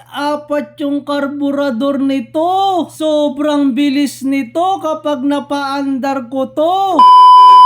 apat yung karburador nito. Sobrang bilis nito kapag napaandar ko to.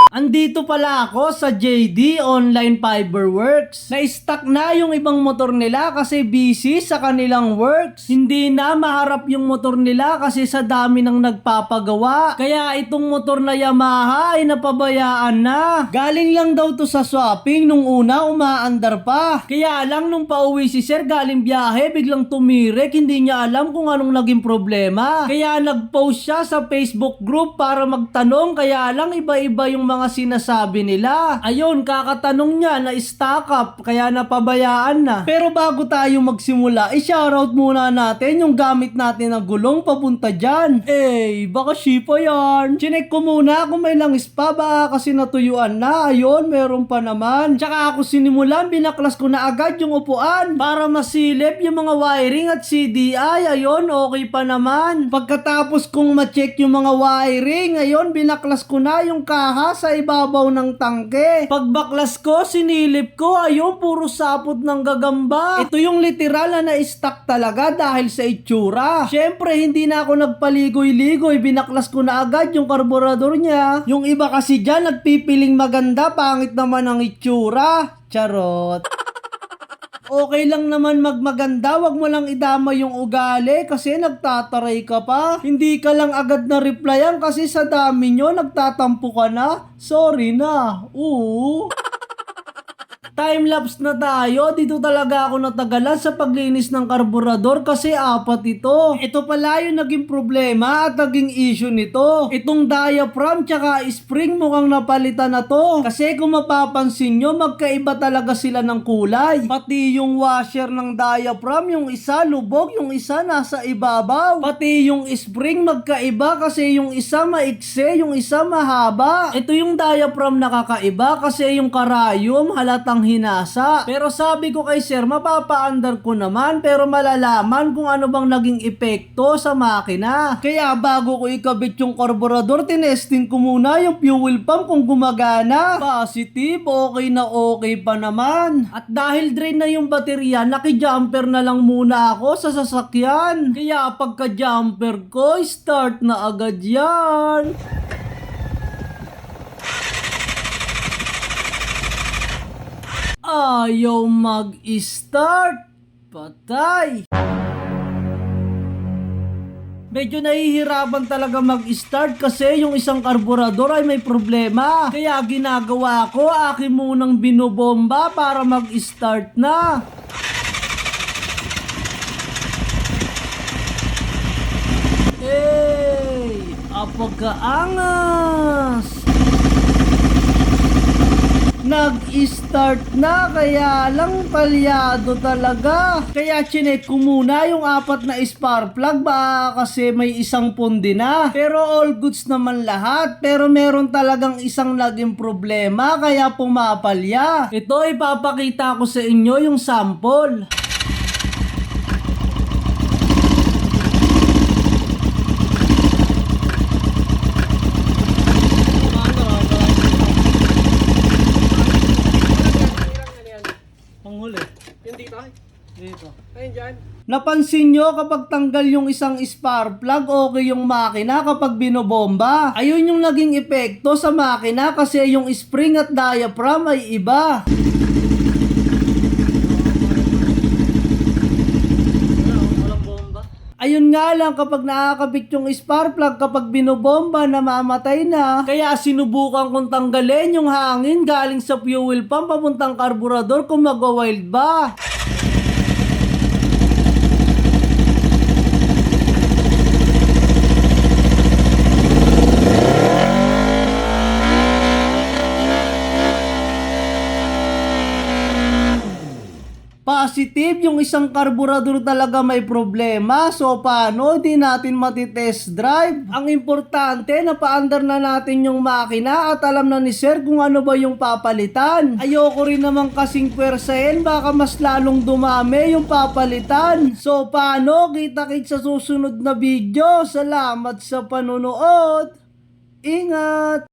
Andito pala ako sa JD Online Fiberworks. Na-stuck na yung ibang motor nila kasi busy sa kanilang works. Hindi na maharap yung motor nila kasi sa dami ng nagpapagawa. Kaya itong motor na Yamaha ay napabayaan na. Galing lang daw to sa swapping nung una umaandar pa. Kaya lang nung pauwi si sir galing biyahe biglang tumirik. Hindi niya alam kung anong naging problema. Kaya nag-post siya sa Facebook group para magtanong. Kaya lang iba-iba yung mga sinasabi nila. Ayun, kakatanong niya na stock up kaya napabayaan na. Pero bago tayo magsimula, i-shoutout muna natin yung gamit natin ng gulong papunta dyan. Baka shipa yan. Chinek ko muna kung may langis pa, baka kasi natuyuan na. Ayun, meron pa naman. Tsaka ako sinimulan, binaklas ko na agad yung upuan para masilip yung mga wiring at CDI. Ayun, okay pa naman. Pagkatapos kong ma-check yung mga wiring, ayun, binaklas ko na yung kaha sa ibabaw ng tangke. Pagbaklas ko, sinilip ko, ayun, puro sapot ng gagamba. Ito yung literal na na-stuck talaga dahil sa itsura. Syempre, hindi na ako nagpaligoy-ligoy. Binaklas ko na agad yung karburador niya. Yung iba kasi dyan, nagpipiling maganda, pangit naman ang itsura. Charot. Okay lang naman magmaganda, wag mo lang idama yung ugali kasi nagtataray ka pa. Hindi ka lang agad na replyan kasi sa dami nyo nagtatampo ka na. Sorry na. Timelapse na tayo. Dito talaga ako natagalan sa paglinis ng karburador kasi apat ito. Ito pala yung naging problema at naging issue nito. Itong diaphragm tsaka spring mukhang napalitan na to. Kasi kung mapapansin nyo, magkaiba talaga sila ng kulay. Pati yung washer ng diaphragm, yung isa lubog, yung isa nasa ibabaw. Pati yung spring magkaiba kasi yung isa maikse, yung isa mahaba. Ito yung diaphragm nakakaiba kasi yung karayom halatang hinasa. Pero sabi ko kay sir, mapapaandar ko naman pero malalaman kung ano bang naging epekto sa makina. Kaya bago ko ikabit yung karburador, tinesting ko muna yung fuel pump kung gumagana. Positive, okay na okay pa naman. At dahil drain na yung baterya, naki-jumper na lang muna ako sa sasakyan. Kaya pagka-jumper ko, start na agad yan. Ayaw mag-start. Patay. Medyo nahihirapan talaga mag-start kasi yung isang karburador ay may problema. Kaya ginagawa ko, akin munang binobomba para mag-start na. Apagkaangas. Nag-start na kaya lang palyado talaga. Kaya chinek ko muna yung apat na spark plug baka kasi may isang pundi na. Pero all goods naman lahat. Pero meron talagang isang naging problema kaya pumapalya. Ito ipapakita ko sa inyo yung sample. Dito. Ayun dyan. Napansin nyo kapag tanggal yung isang spark plug, okay yung makina kapag binobomba. Ayun yung naging epekto sa makina kasi yung spring at diaphragm ay iba. Ayun nga lang kapag nakakabit yung spark plug kapag binobomba namamatay na. Kaya sinubukan kong tanggalin yung hangin galing sa fuel pump papuntang karburador kung mag-wild ba. Positive, yung isang karburador talaga may problema. So paano? Di natin matitest drive. Ang importante, napaandar na natin yung makina at alam na ni sir kung ano ba yung papalitan. Ayoko rin naman kasing pwersahin, baka mas lalong dumami yung papalitan. So paano? Kita-kits sa susunod na video. Salamat sa panonood. Ingat!